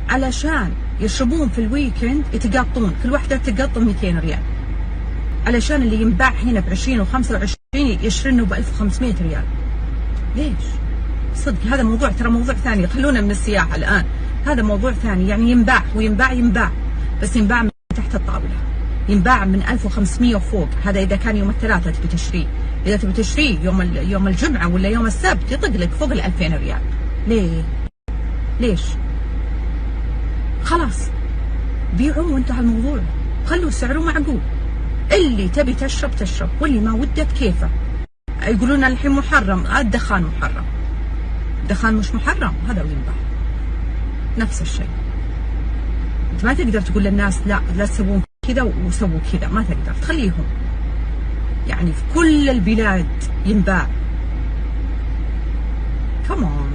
علشان يشربون في الويكند يتقاطون، كل واحدة تقاط 200 ريال، علشان اللي ينباع هنا ب20 و25 يشرنه ب1500 ريال. ليش؟ صدق هذا موضوع، ترى موضوع ثاني، خلونا من السياحة الآن، هذا موضوع ثاني. يعني ينباع وينباع بس ينباع من تحت الطاولة، ينباع من 1500 وفوق. هذا إذا كان يوم الثلاثاء تبي تشتريه، إذا تبي تشتريه يوم الجمعة ولا يوم السبت يطق لك فوق 2000 ريال. ليش؟ خلاص بيعوا وانتهى الموضوع، خلوا سعره معقول. اللي تبي تشرب تشرب، واللي ما ودك كيفه. يقولون الحين محرم، الدخان محرم، الدخان مش محرم، هذا وينباع نفس الشيء. انت ما تقدر تقول للناس لا تسوون كذا وسووا كذا، ما تقدر تخليهم. يعني في كل البلاد ينباع. كمان